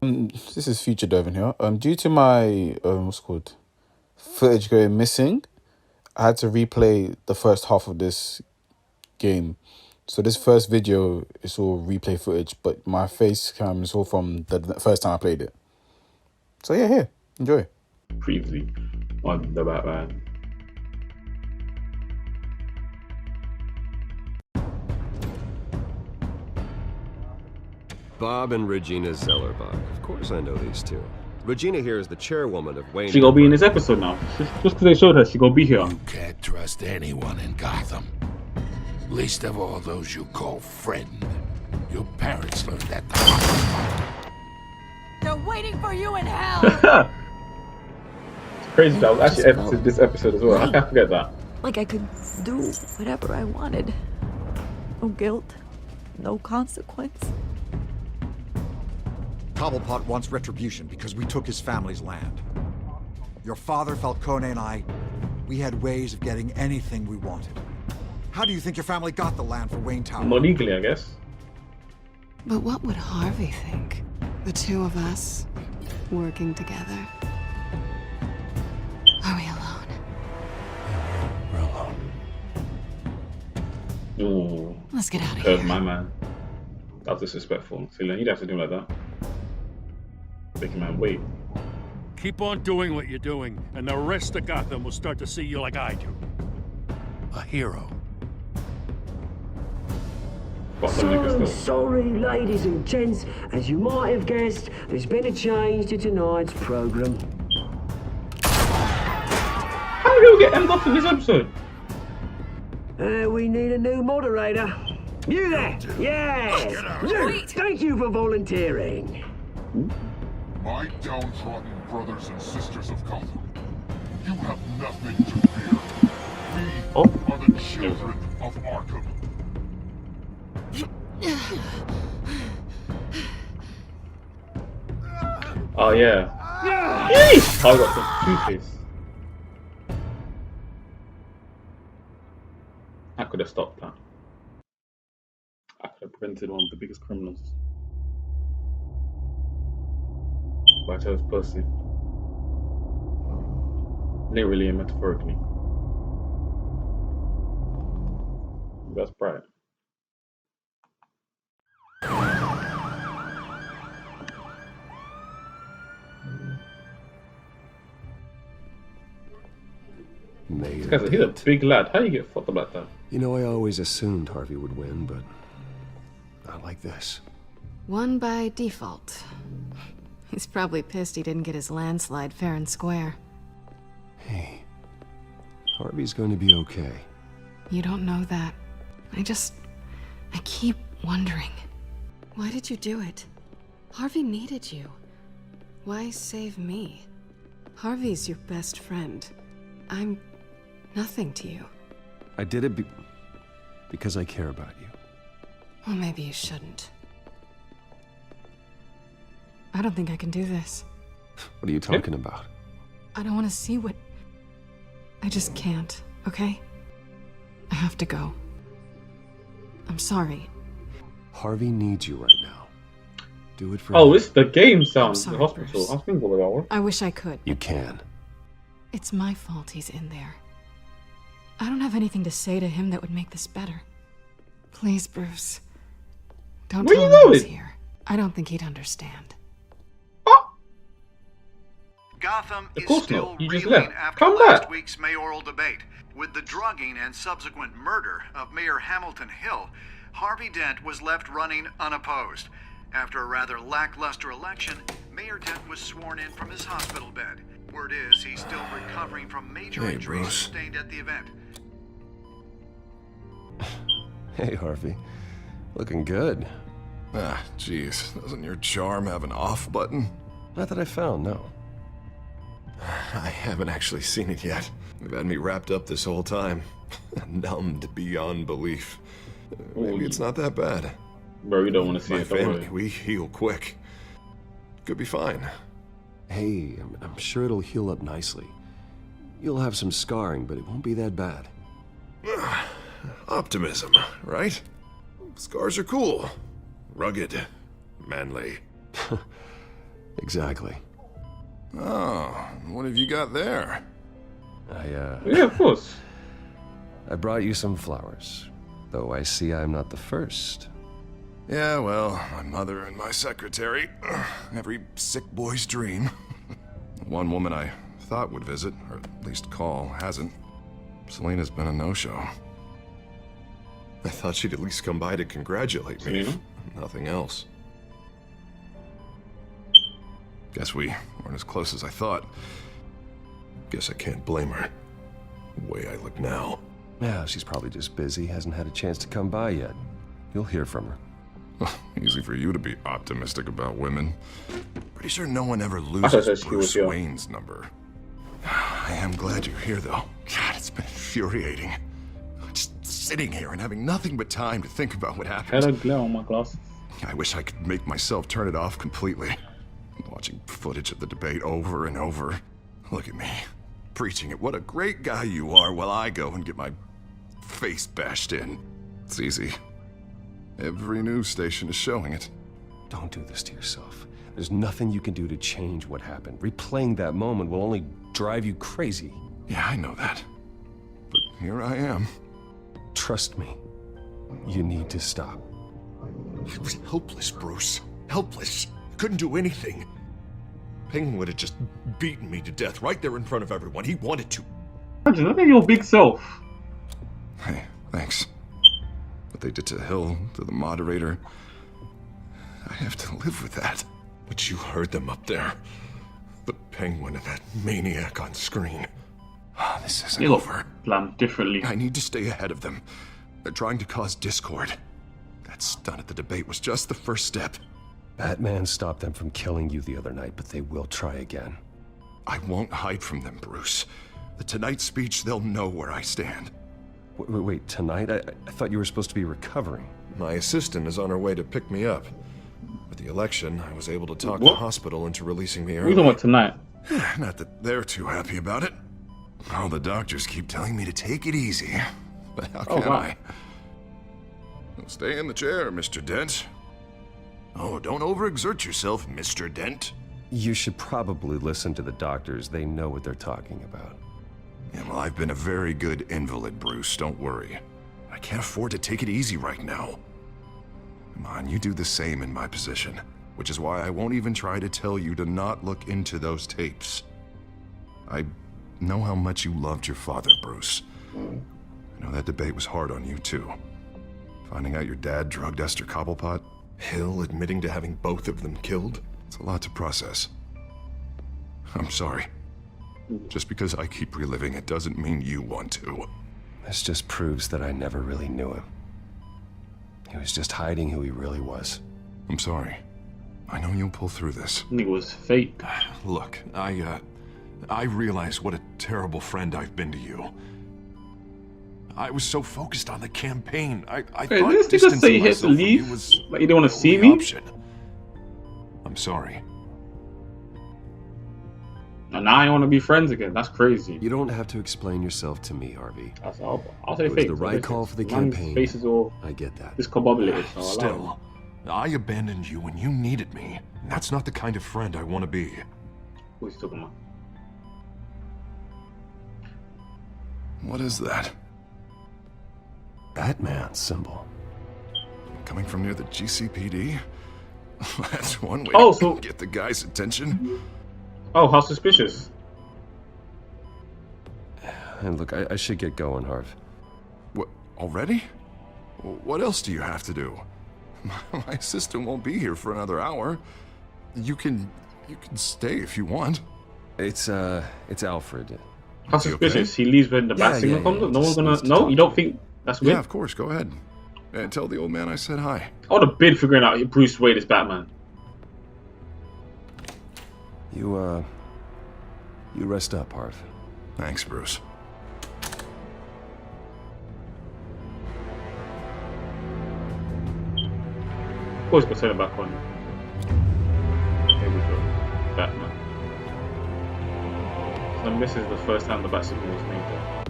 This is Future Devon here. Due to my what's it called footage going missing, I had to replay the first half of this game. So this first video is all replay footage, but my face cam is all from the first time I played it. So yeah, here, enjoy. Previously on the Batman. Bob and Regina Zellerbach. Of course I know these two. Regina here is the chairwoman of Wayne. She gonna be in this episode now. Just because they showed her, she gonna be here. You can't trust anyone in Gotham. Least of all those you call friend. Your parents learned that the hard way. They're waiting for you in hell! It's crazy that I was actually edited this episode as well. I can't forget that. Like I could do whatever I wanted. No guilt, no consequence. Cobblepot wants retribution because we took his family's land. Your father, Falcone, and I, we had ways of getting anything we wanted. How do you think your family got the land for Wayne Tower? Not legally, I guess. But what would Harvey think? The two of us working together. Are we alone? We're alone. Ooh. Let's get out of here. My man. That's disrespectful. See, you'd have to do like that. Make a man wait. Keep on doing what you're doing, and the rest of Gotham will start to see you like I do. A hero. So sorry, ladies and gents. As you might have guessed, there's been a change to tonight's program. How did we get Emmed off in this episode? We need a new moderator. You there? Yes! You! Thank you for volunteering. My downtrodden brothers and sisters of Gotham, you have nothing to fear. We are the children of Arkham. Oh yeah. Yeesh! I got some Two-Face. I could have stopped that. I could have prevented one of the biggest criminals. But I chose pussy. Literally and metaphorically. That's bright. He's a big lad. How do you get fucked up like that? You know, I always assumed Harvey would win, but not like this. Won by default. He's probably pissed he didn't get his landslide fair and square. Hey, Harvey's going to be okay. You don't know that. I keep wondering. Why did you do it? Harvey needed you. Why save me? Harvey's your best friend. I'm nothing to you. I did it because I care about you. Well, maybe you shouldn't. I don't think I can do this. What are you talking about? I don't want to see what... I just can't, okay? I have to go. I'm sorry. Harvey needs you right now. Do it for Oh, him. it's the game sound. sorry, The hospital. Bruce. I was thinking about that. I wish I could. You can. It's my fault he's in there. I don't have anything to say to him that would make this better. Please, Bruce. Don't Where tell you him I was going? here. I don't think he'd understand. Gotham Of is course still not. You just reeling left. after Come last back. week's mayoral debate. With the drugging and subsequent murder of Mayor Hamilton Hill, Harvey Dent was left running unopposed. After a rather lackluster election, Mayor Dent was sworn in from his hospital bed. Word is he's still recovering from major Hey, injuries Bruce. sustained at the event. Hey, Harvey. Looking good. Ah, jeez. Doesn't your charm have an off button? Not that I found, no. I haven't actually seen it yet. They've had me wrapped up this whole time. Numbed beyond belief. Maybe it's not that bad. Bro, you don't want to see My it. Don't family, worry. we heal quick. Could be fine. Hey, I'm sure it'll heal up nicely. You'll have some scarring, but it won't be that bad. Optimism, right? Scars are cool. Rugged. Manly. Exactly. Oh, what have you got there? Yeah, of course. I brought you some flowers, though I see I'm not the first. Yeah, well, my mother and my secretary. Every sick boy's dream. One woman I thought would visit, or at least call, hasn't. Selena's been a no-show. I thought she'd at least come by to congratulate me. Selena? Nothing else. Guess we weren't as close as I thought. Guess I can't blame her. The way I look now. Yeah, she's probably just busy, hasn't had a chance to come by yet. You'll hear from her. Easy for you to be optimistic about women. Pretty sure no one ever thought loses she Bruce was your- Wayne's number. I am glad you're here, though. God, it's been infuriating. Just sitting here and having nothing but time to think about what happened. Hella glare on my glasses. I wish I could make myself turn it off completely. Watching footage of the debate over and over. Look at me, preaching it. What a great guy you are, while I go and get my face bashed in. It's easy. Every news station is showing it. Don't do this to yourself. There's nothing you can do to change what happened. Replaying that moment will only drive you crazy. Yeah, I know that. But here I am. Trust me. You need to stop. I was helpless, Bruce. Helpless. Couldn't do anything. Penguin would have just beaten me to death right there in front of everyone. He wanted to. Imagine, look at your big self. Hey, thanks. What they did to Hill, to the moderator, I have to live with that. But you heard them up there. The Penguin and that maniac on screen. This isn't You look over. planned differently. I need to stay ahead of them. They're trying to cause discord. That stunt at the debate was just the first step. Batman stopped them from killing you the other night, but they will try again. I won't hide from them, Bruce. The Tonight speech, they'll know where I stand. Wait, tonight? I thought you were supposed to be recovering. My assistant is on her way to pick me up. With the election, I was able to talk What? the hospital into releasing me What are early. you talking about tonight? Not that they're too happy about it. All the doctors keep telling me to take it easy. But how Oh, can wow. I? Stay in the chair, Mr. Dent. Oh, don't overexert yourself, Mr. Dent. You should probably listen to the doctors. They know what they're talking about. Yeah, well, I've been a very good invalid, Bruce. Don't worry. I can't afford to take it easy right now. Come on, you do the same in my position. Which is why I won't even try to tell you to not look into those tapes. I know how much you loved your father, Bruce. I know that debate was hard on you, too. Finding out your dad drugged Esther Cobblepot, Hill admitting to having both of them killed. It's a lot to process. I'm sorry. Just because I keep reliving it doesn't mean you want to. This just proves that I never really knew him. He was just hiding who he really was. I'm sorry. I know you'll pull through this. Nigga was fake. Look, I realize what a terrible friend I've been to you. I was so focused on the campaign. I Hey, thought did this nigga distancing say he had to myself from you leave? was Like, you don't want to the see only me? option. I'm sorry. And now I want to be friends again. That's crazy. You don't have to explain yourself to me, Harvey. I'll say It was fake. the right call for the Man's campaign. face is all I get that. discombobulated. So I'll allow Still, I abandoned you when you needed me. And that's not the kind of friend I want to be. it. Who's he talking about? What is that? Batman symbol. Coming from near the GCPD? That's one way Oh, to so- get the guy's attention. Oh, how suspicious. And look, I should get going, Harv. What, already? What else do you have to do? My assistant won't be here for another hour. You can stay if you want. It's Alfred. How Is he suspicious. okay? He leaves when the bat Yeah, signal yeah, comes yeah. up. No one's Just gonna. needs to No, talk you don't think that's weird? Yeah, of course. Go ahead. And tell the old man I said hi. I would have been figuring out Bruce Wayne is Batman. You rest up, Harv. Thanks, Bruce. Of course, gonna turn it back on. Here we go. Batman. So this is the first time the bat signal was made there.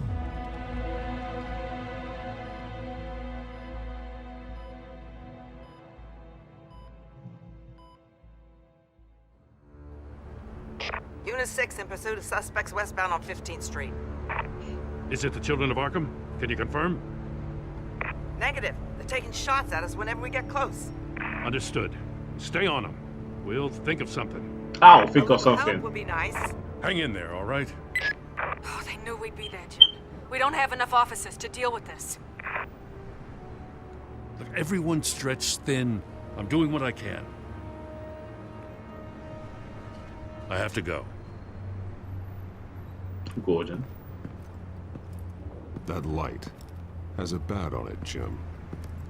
Unit 6 in pursuit of suspects westbound on 15th Street. Is it the Children of Arkham? Can you confirm? Negative. They're taking shots at us whenever we get close. Understood. Stay on them. We'll think of something. I'll think of Help something. would be nice. Hang in there, all right? Oh, they knew we'd be there, Jim. We don't have enough officers to deal with this. Look, everyone's stretched thin. I'm doing what I can. I have to go. Gordon. That light has a bat on it, Jim.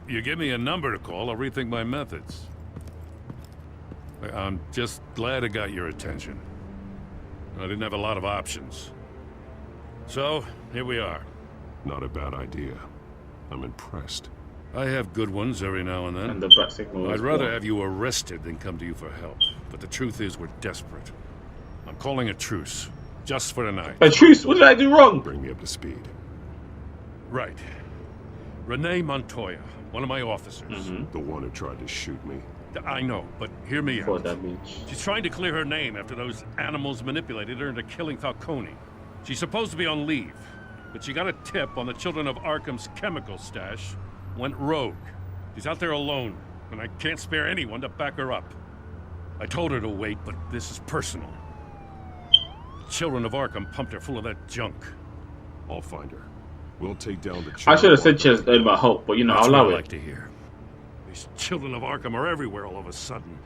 You give me a number to call, I'll rethink my methods. I'm just glad I got your attention. I didn't have a lot of options. So, here we are. Not a bad idea. I'm impressed. I have good ones every now and then. And the bat signal. I'd rather have you arrested than come to you for help. But the truth is, we're desperate. I'm calling a truce. Just for tonight. A truce? What did I do wrong? Bring me up to speed. Right. Renee Montoya, one of my officers. The one who tried to shoot me. I know, but hear me For out. that bitch. She's trying to clear her name after those animals manipulated her into killing Falcone. She's supposed to be on leave, but she got a tip on the Children of Arkham's chemical stash, went rogue. She's out there alone, and I can't spare anyone to back her up. I told her to wait, but this is personal. The Children of Arkham pumped her full of that junk. I'll find her. We'll take down the I should have said she has my hope, but you know, That's I'll what allow I it. like to hear. These Children of Arkham are everywhere all of a sudden.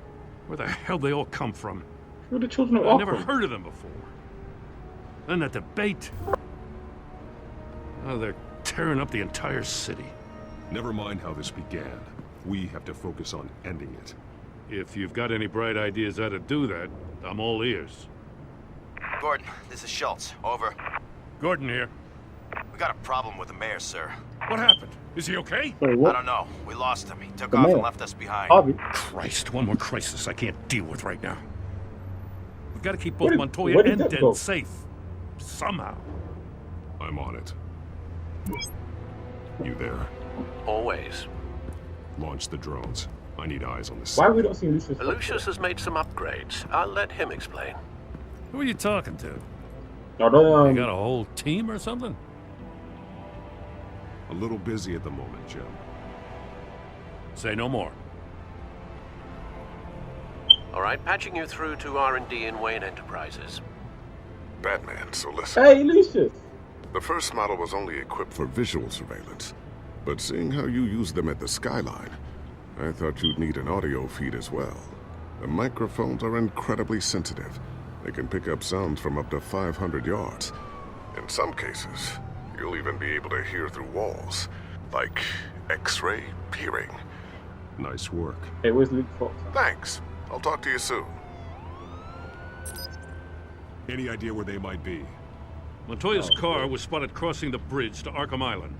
Where the hell they all come from? Who are the Children of I've never Arkham? heard of them before. Then that debate. Oh, they're tearing up the entire city. Never mind how this began. We have to focus on ending it. If you've got any bright ideas how to do that, I'm all ears. Gordon, this is Schultz. Over. Gordon here. We got a problem with the mayor, sir. What happened? Is he okay? Wait, I what? don't know. We lost him. He took The off mayor? and left us behind. Harvey. Christ, one more crisis I can't deal with right now. We've got to keep Where both did- Montoya where did and that Dent go? safe. Somehow. I'm on it. You there? Always. Launch the drones. I need eyes on this. Why we don't see Lucius? Lucius has made some upgrades. I'll let him explain. Who are you talking to? No, don't, You got a whole team or something? A little busy at the moment, Jim. Say no more. All right, patching you through to R&D in Wayne Enterprises. Batman, so listen. Hey, Lucius. The first model was only equipped for visual surveillance, but seeing how you use them at the Skyline, I thought you'd need an audio feed as well. The microphones are incredibly sensitive. They can pick up sounds from up to 500 yards. In some cases, you'll even be able to hear through walls, like X-ray peering. Nice work. Hey, where's Luke Fox? Thanks. I'll talk to you soon. Any idea where they might be? Montoya's car was spotted crossing the bridge to Arkham Island.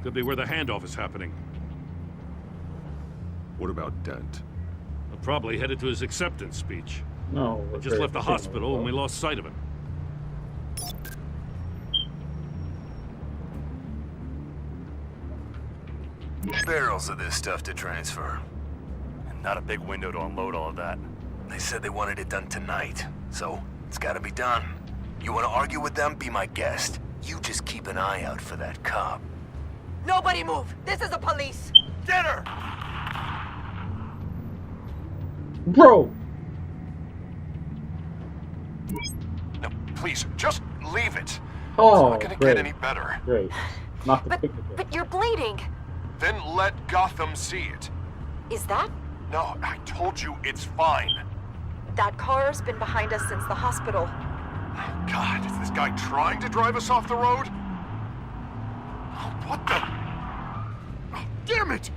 Could be where the handoff is happening. What about Dent? Probably headed to his acceptance speech. No. He just left the hospital and we lost sight of him. Barrels of this stuff to transfer. And not a big window to unload all of that. They said they wanted it done tonight, so it's gotta be done. You wanna argue with them? Be my guest. You just keep an eye out for that cop. Nobody move! This is the police! Get her! Bro. No, please, just leave it. Oh, It's not gonna great. get any better. Great. Not the picture. But you're bleeding. Then let Gotham see it. Is that? No, I told you it's fine. That car's been behind us since the hospital. God, is this guy trying to drive us off the road? Oh, what the? Oh, damn it!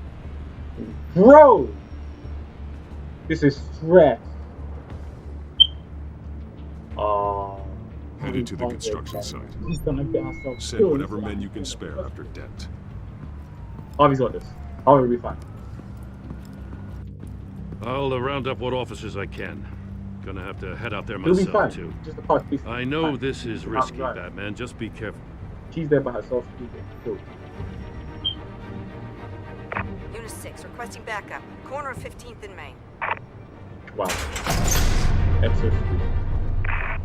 Bro. This is stress. Headed to the construction site. He's gonna get ourselves Send killed. whatever men you can spare after Dent. Harvey's got this. Harvey will be fine. I'll round up what officers I can. Gonna have to head out there He'll be myself, fine. too. Just a part piece. I know this is Not risky, right. Batman. Just be careful. She's there by herself. She's getting killed. Unit 6, requesting backup. Corner of 15th and Main. Wow. Episode 3.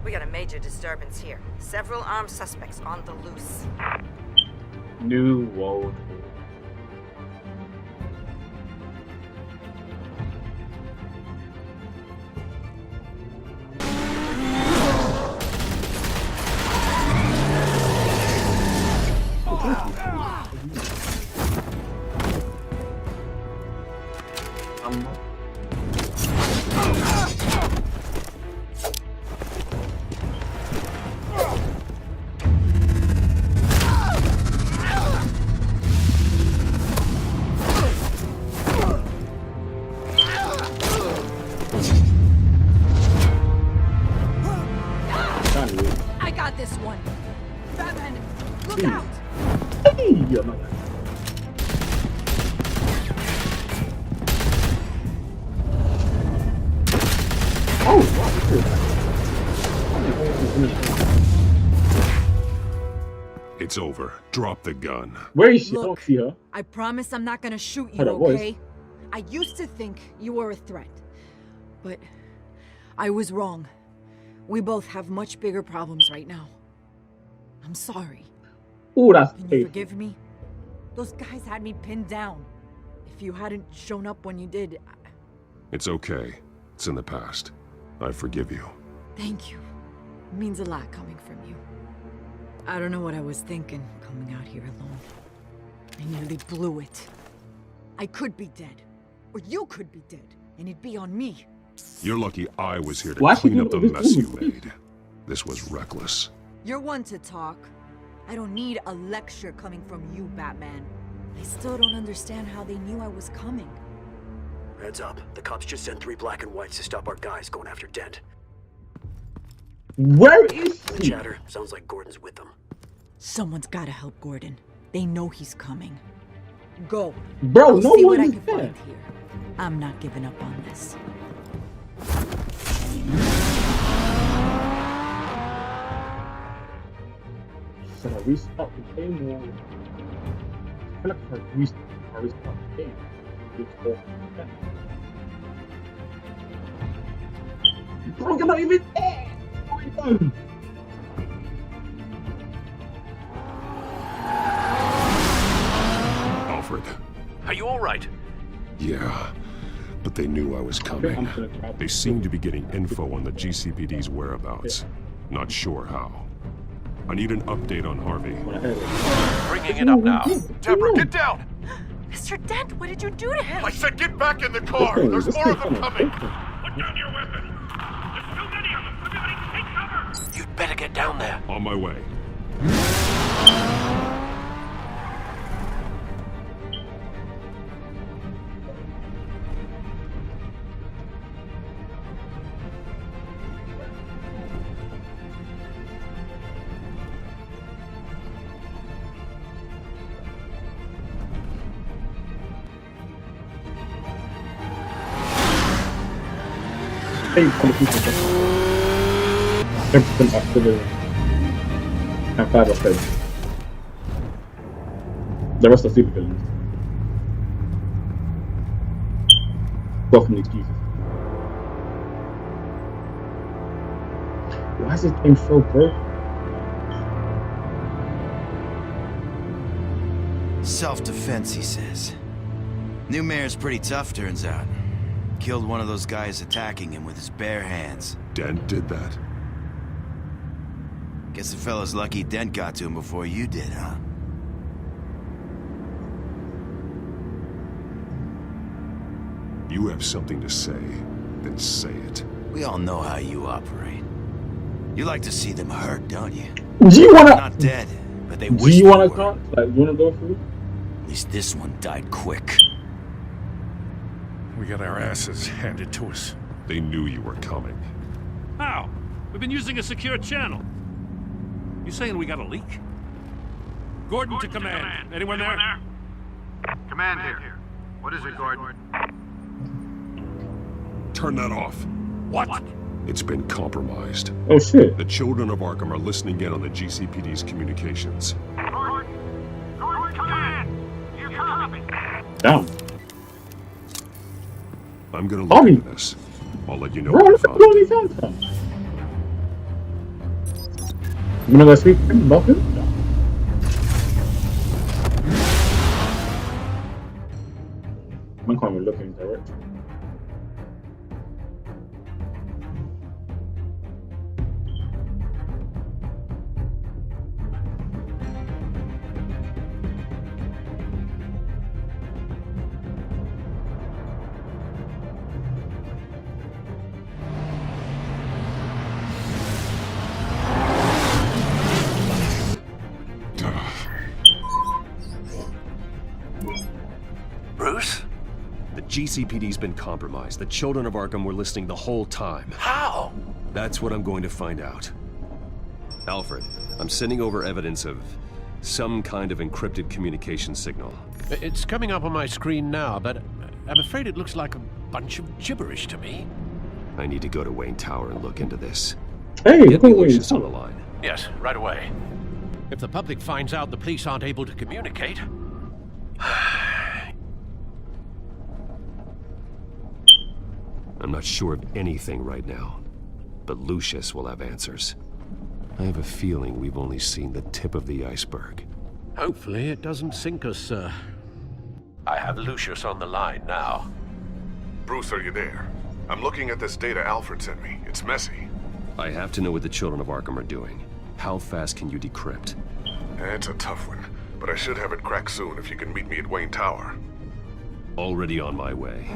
We got a major disturbance here. Several armed suspects on the loose. New World War. I got this one. Batman, look out! It's over. Drop the gun. Where is she? Look, I don't see her. I promise I'm not gonna shoot you, Heard a voice. okay? I used to think you were a threat, but I was wrong. We both have much bigger problems right now. I'm sorry. Oh, that's Can you crazy. forgive me? Those guys had me pinned down. If you hadn't shown up when you did, It's okay. It's in the past. I forgive you. thank you. It means a lot coming from you. I don't know what I was thinking coming out here alone. I nearly blew it. I could be dead. Or you could be dead. And it'd be on me. You're lucky I was here to Why she clean up the doing mess you this? made. This was reckless. You're one to talk. I don't need a lecture coming from you, Batman. I still don't understand how they knew I was coming. Heads up. The cops just sent 3 black and whites to stop our guys going after Dent. Where is The she? chatter sounds like Gordon's with them. Someone's gotta help Gordon. They know he's coming. Go. Bro, I'll no see what one I is can there. find here. I'm not giving up on this. Should I restart the game or? I feel like if I restart the game. Bro, you're not even there! What are you doing? Alfred. Are you all right? Yeah, but they knew I was coming. They seem to be getting info on the GCPD's whereabouts. Not sure how. I need an update on Harvey. Bringing it up now. Deborah, get down! Mr. Dent, what did you do to him? I said get back in the car! There's more of them coming! Put down your weapon! There's too many of them! Everybody take cover! You'd better get down there. On my way. Hey, politicians. 10% activity. And 5 of them. The rest are supervillains. Gotham needs Jesus. Why is this game so broken? Self-defense, he says. New mayor's pretty tough, turns out. Killed one of those guys attacking him with his bare hands. Dent did that? Guess the fella's lucky Dent got to him before you did, huh? You have something to say, then say it. We all know how you operate. You like to see them hurt, don't you? Do you wanna? Not dead, but they Do wish you they wanna were. talk? Like, you wanna go through? At least this one died quick. We got our asses handed to us. They knew you were coming. How? We've been using a secure channel. You saying we got a leak? Gordon to command. Anyone there? Command here. What is it, Gordon? Turn that off. What? It's been compromised. Oh shit. The children of Arkham are listening in on the GCPD's communications. Damn. I'm gonna look into this. I'll let you know Bro, what I look at found. all these hands from. You know, speak about him? Man can't even look in his direction. Bruce? The GCPD's been compromised. The children of Arkham were listening the whole time. How? That's what I'm going to find out. Alfred, I'm sending over evidence of some kind of encrypted communication signal. It's coming up on my screen now, but I'm afraid it looks like a bunch of gibberish to me. I need to go to Wayne Tower and look into this. Hey, Get me Lucius on the line. Yes, right away. If the public finds out the police aren't able to communicate... I'm not sure of anything right now, but Lucius will have answers. I have a feeling we've only seen the tip of the iceberg. Hopefully it doesn't sink us, sir. I have Lucius on the line now. Bruce, are you there? I'm looking at this data Alfred sent me. It's messy. I have to know what the children of Arkham are doing. How fast can you decrypt? It's a tough one, but I should have it cracked soon if you can meet me at Wayne Tower. Already on my way.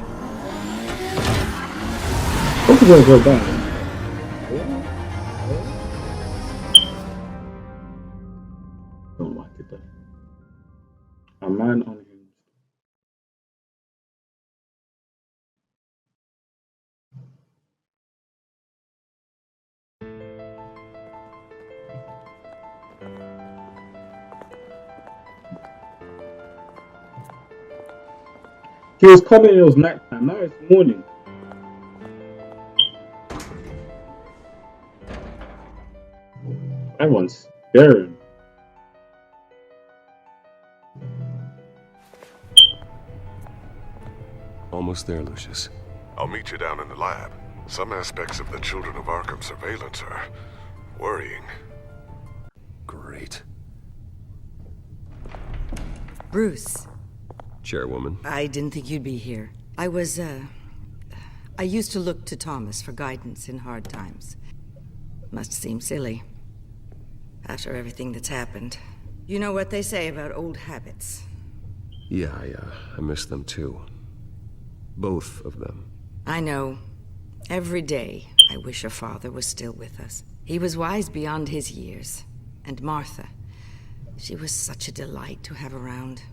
What's gonna go down? Don't like it though. A man on him. He was coming, it was nighttime, now it's morning. Everyone's staring. Almost there, Lucius. I'll meet you down in the lab. Some aspects of the Children of Arkham surveillance are worrying. Great. Bruce. Chairwoman. I didn't think you'd be here. I used to look to Thomas for guidance in hard times. Must seem silly. After everything that's happened. You know what they say about old habits. Yeah, I miss them too. Both of them. I know. Every day, I wish your father was still with us. He was wise beyond his years. And Martha, she was such a delight to have around.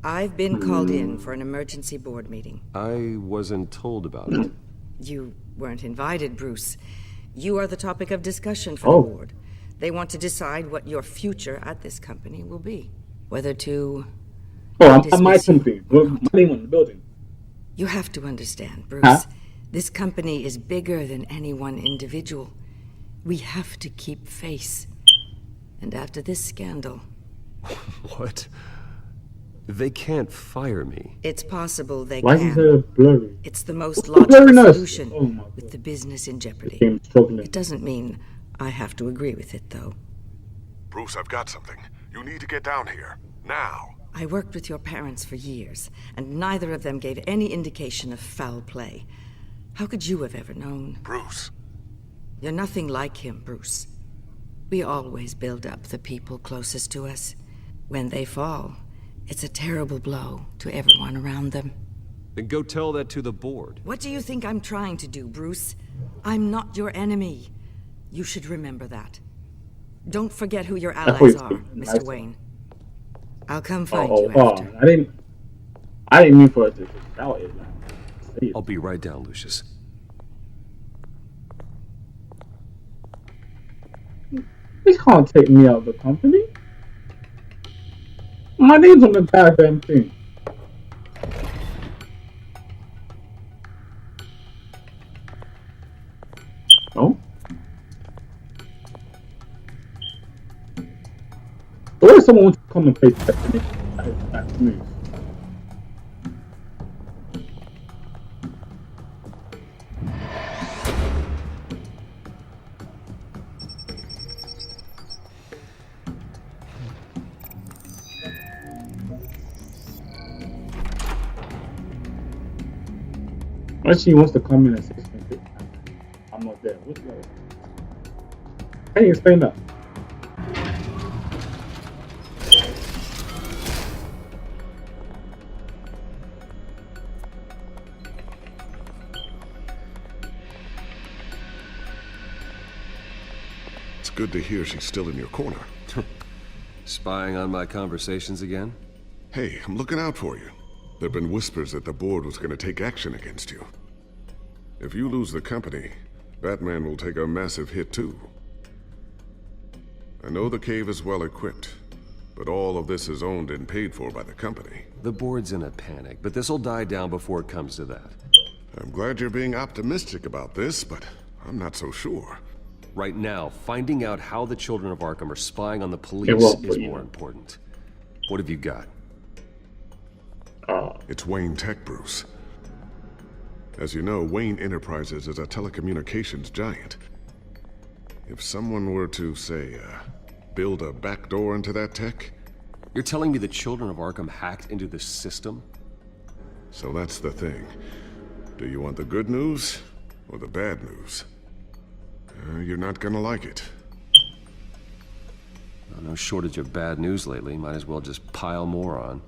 I've been called in for an emergency board meeting. I wasn't told about it. You weren't invited, Bruce. You are the topic of discussion for the board. They want to decide what your future at this company will be. Whether to... I'm my company. My name on the building. You have to understand, Bruce. This company is bigger than any one individual. We have to keep face. And after this scandal... What? They can't fire me. It's possible they Why can. is it blurry? It's the most What's logical blurriness? solution with the business in jeopardy. It doesn't mean I have to agree with it, though. Bruce, I've got something. You need to get down here. Now. I worked with your parents for years, and neither of them gave any indication of foul play. How could you have ever known? Bruce. You're nothing like him, Bruce. We always build up the people closest to us. When they fall, it's a terrible blow to everyone around them. Then go tell that to the board. What do you think I'm trying to do, Bruce? I'm not your enemy. You should remember that. Don't forget who your allies are, Mr. Wayne. I'll come find you after. I didn't mean for it to shout it. I'll be right down, Lucius. He can't take me out of the company. My name's on the goddamn thing. Oh? Or if someone wants to come and play definition, that's smooth. She wants to come in and say something. I'm not there. What's that? How do you explain that? It's good to hear she's still in your corner. Spying on my conversations again? Hey, I'm looking out for you. There have been whispers that the board was going to take action against you. If you lose the company, Batman will take a massive hit too. I know the cave is well equipped, but all of this is owned and paid for by the company. The board's in a panic, but this'll die down before it comes to that. I'm glad you're being optimistic about this, but I'm not so sure. Right now, finding out how the Children of Arkham are spying on the police is more important. What have you got? It's Wayne Tech, Bruce. As you know, Wayne Enterprises is a telecommunications giant. If someone were to, say, build a backdoor into that tech... You're telling me the Children of Arkham hacked into the system? So that's the thing. Do you want the good news or the bad news? You're not gonna like it. No shortage of bad news lately. Might as well just pile more on.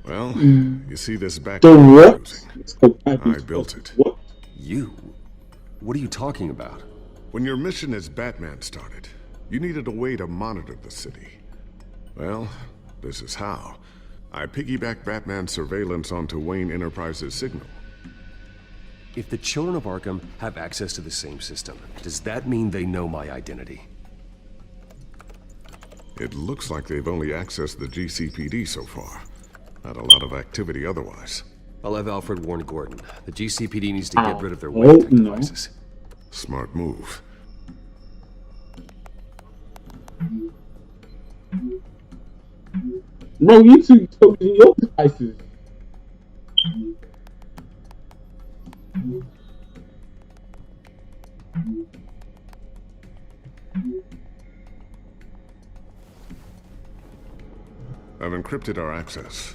Well, you see this backdoor I'm using? I built it. What? You? What are you talking about? When your mission as Batman started, you needed a way to monitor the city. Well, this is how. I piggybacked Batman's surveillance onto Wayne Enterprises' signal. If the Children of Arkham have access to the same system, does that mean they know my identity? It looks like they've only accessed the GCPD so far. Not a lot of activity otherwise. I'll have Alfred warn Gordon. The GCPD needs to get rid of their Wayne Tech devices. Smart move. Bro, you two took your devices. I've encrypted our access.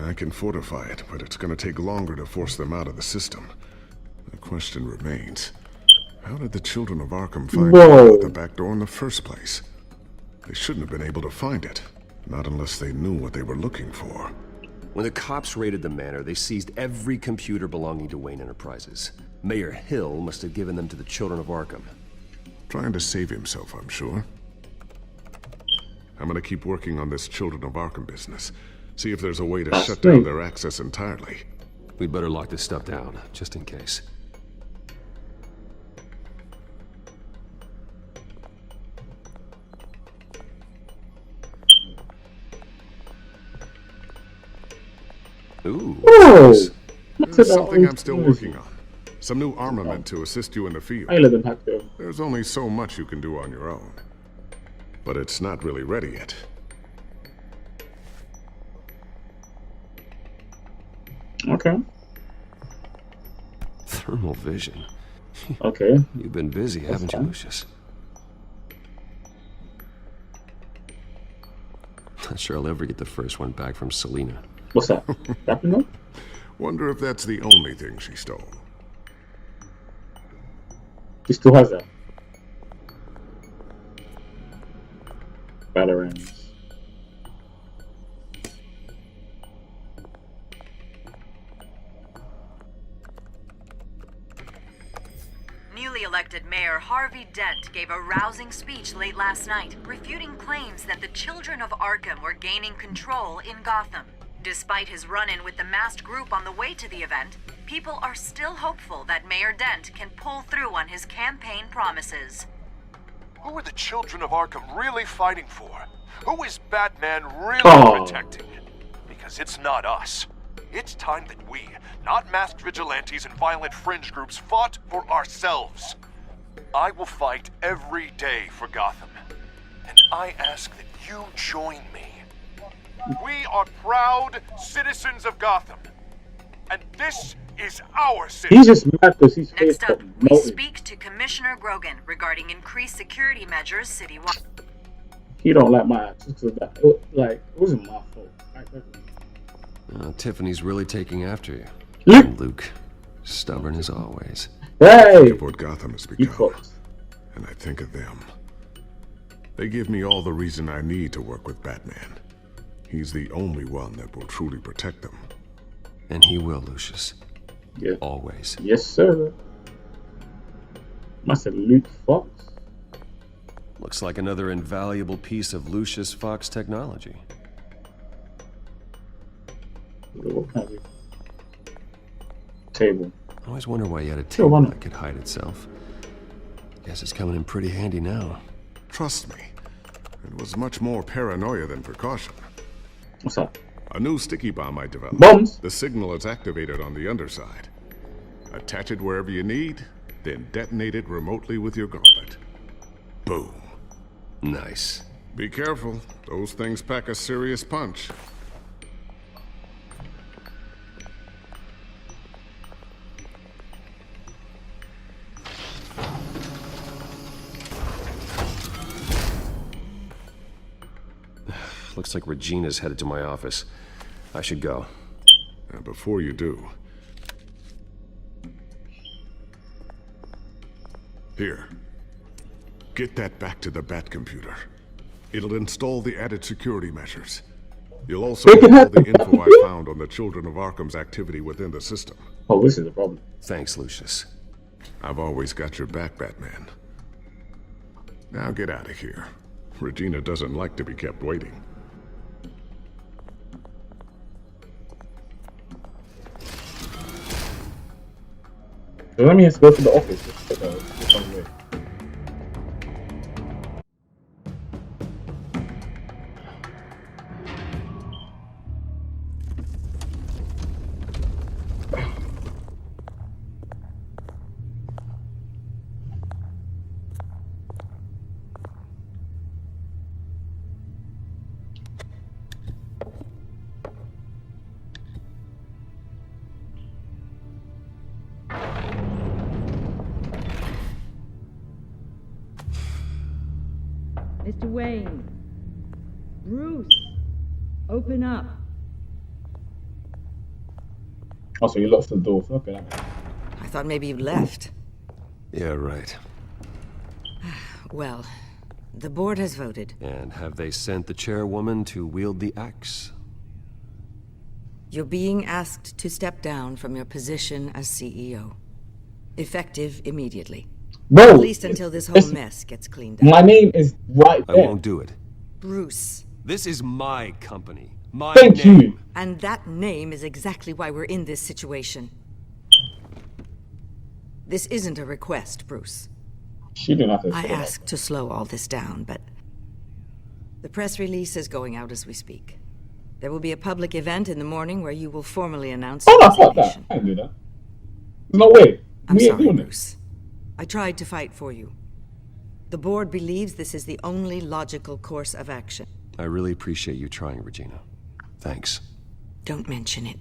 I can fortify it, but it's gonna take longer to force them out of the system. The question remains, how did the Children of Arkham find out the back door in the first place? They shouldn't have been able to find it. Not unless they knew what they were looking for. When the cops raided the manor, they seized every computer belonging to Wayne Enterprises. Mayor Hill must have given them to the Children of Arkham. Trying to save himself, I'm sure. I'm gonna keep working on this Children of Arkham business. See if there's a way to shut down their access entirely. We'd better lock this stuff down, just in case. Ooh. There's something I'm still working on. Some new armament to assist you in the field. There's only so much you can do on your own. But it's not really ready yet. Okay. Thermal vision. Okay. You've been busy, haven't you, Lucius? Not sure I'll ever get the first one back from Selina. What's that? Wonder if that's the only thing she stole. She still has that. Batarangs. Newly elected Mayor Harvey Dent gave a rousing speech late last night, refuting claims that the Children of Arkham were gaining control in Gotham. Despite his run-in with the masked group on the way to the event, people are still hopeful that Mayor Dent can pull through on his campaign promises. Who are the Children of Arkham really fighting for? Who is Batman really protecting? Because it's not us. It's time that we, not masked vigilantes and violent fringe groups, fought for ourselves. I will fight every day for Gotham. And I ask that you join me. We are proud citizens of Gotham. And this is our city. He's just mad because he's Next up, we speak to Commissioner Grogan regarding increased security measures citywide. He don't like my attitude to that. Like, it wasn't my fault. Tiffany's really taking after you. Luke. Luke, Stubborn as always. I think of what Gotham has become, and I think of them. They give me all the reason I need to work with Batman. He's the only one that will truly protect them. And he will, Lucius. Yeah. Always. Yes, sir. Must have Luke Fox. Looks like another invaluable piece of Lucius Fox technology. What kind of table? I always wonder why you had a table that could hide itself. Guess it's coming in pretty handy now. Trust me, it was much more paranoia than precaution. What's up? A new sticky bomb I developed. Bombs? The signal is activated on the underside. Attach it wherever you need, then detonate it remotely with your gauntlet. Boom. Nice. Be careful. Those things pack a serious punch. Looks like Regina's headed to my office. I should go. And before you do... Here. Get that back to the Bat computer. It'll install the added security measures. You'll also get all the info I found on the Children of Arkham's activity within the system. Oh, this is the problem. Thanks, Lucius. I've always got your back, Batman. Now get out of here. Regina doesn't like to be kept waiting. So let me just go to the office. This one way. Mr. Wayne. Bruce. Open up. Oh, so you locked the doors. Okay. I thought maybe you left. Yeah, right. Well, the board has voted. And have they sent the chairwoman to wield the axe? You're being asked to step down from your position as CEO. Effective immediately. Bro, at least until this whole mess gets cleaned up. My name is right there. I won't do it. Bruce. This is my company. My Thank name. you. And that name is exactly why we're in this situation. This isn't a request, Bruce. She didn't have to I say that. asked to slow all this down, but the press release is going out as we speak. There will be a public event in the morning where you will formally announce Oh, your no, fuck that. resignation. I didn't do that. There's no way. I'm We ain't sorry, doing it. Bruce. I tried to fight for you. The board believes this is the only logical course of action. I really appreciate you trying, Regina. Thanks. Don't mention it.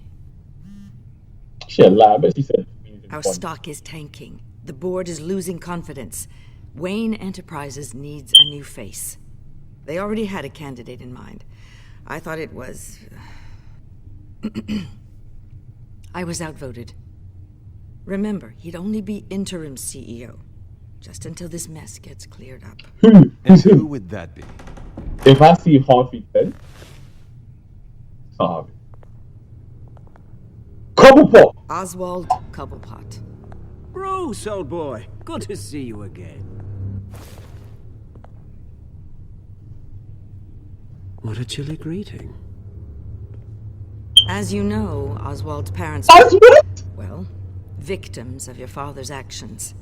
She a lie, but she said. Our stock is tanking. The board is losing confidence. Wayne Enterprises needs a new face. They already had a candidate in mind. I thought it was... I was outvoted. Remember, he'd only be interim CEO. Just until this mess gets cleared up. And who would that be? If I see Harvey Dent, it's not Harvey. Cobblepot! Oswald Cobblepot. Bruce, old boy. Good to see you again. What a chilly greeting. As you know, Oswald's parents well, victims of your father's actions.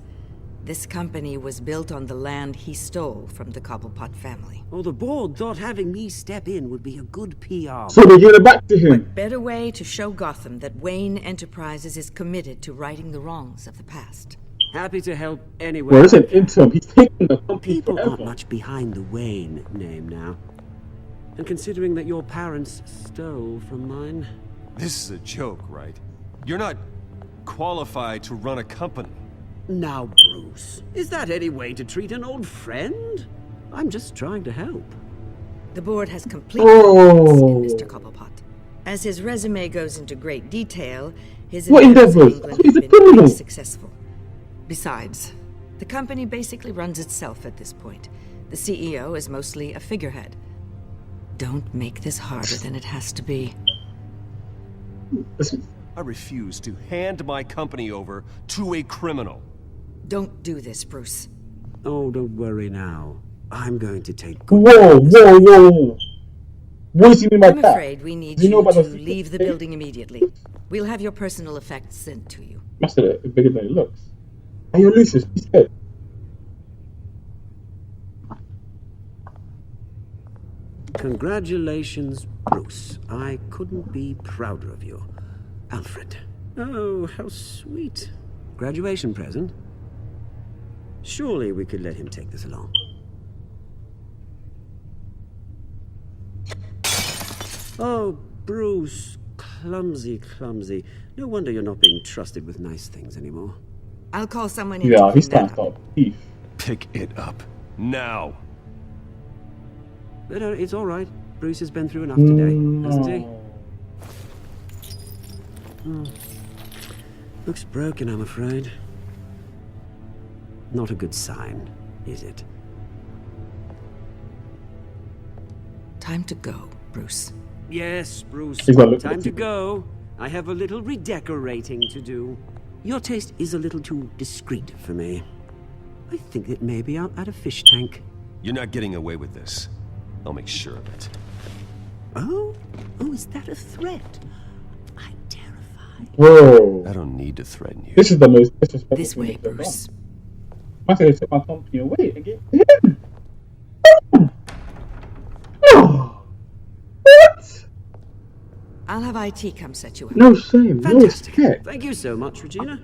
This company was built on the land he stole from the Cobblepot family. Well, the board thought having me step in would be a good PR. So they give it back to him. What better way to show Gotham that Wayne Enterprises is committed to righting the wrongs of the past? Happy to help anyway. Well, it's an interim. He's taking the company People forever. aren't much behind the Wayne name now. And considering that your parents stole from mine... This is a joke, right? You're not qualified to run a company. Now, Bruce, is that any way to treat an old friend? I'm just trying to help. The board has complete confidence in Oh. Mr. Cobblepot. As his resume goes into great detail, His What endeavors in endeavors? England He's a have been criminal. pretty successful. Besides, the company basically runs itself at this point. The CEO is mostly a figurehead. Don't make this harder than it has to be. I refuse to hand my company over to a criminal. Don't do this, Bruce. Oh, don't worry now. I'm going to take Whoa. What does he mean by I'm that? afraid we need Do you know you about to the leave the building immediately. We'll have your personal effects sent to you. Must have it bigger than it looks. Hey, yo, Lucius, he's dead. Congratulations, Bruce. I couldn't be prouder of you. Alfred. Oh, how sweet. Graduation present? Surely we could let him take this along. Oh, Bruce. Clumsy. No wonder you're not being trusted with nice things anymore. I'll call someone in. Yeah, to he's clean starting that to up. start beef. Pick it up. Now. No, it's all right. Bruce has been through enough today, hasn't he? Hmm. Looks broken, I'm afraid. Not a good sign, is it? Time to go, Bruce. Yes, Bruce. He's not looking Time at to you. go. I have a little redecorating to do. Your taste is a little too discreet for me. I think that maybe I'll add a fish tank. You're not getting away with this. I'll make sure of it. Oh, is that a threat? I'm terrified. Whoa. I don't need to threaten you. This is the most disrespectful This way, thing they've Bruce. done. I said they took my company away and gave it to him. What? I'll have IT come set you up. No shame. Fantastic. No respect. Thank you so much, Regina.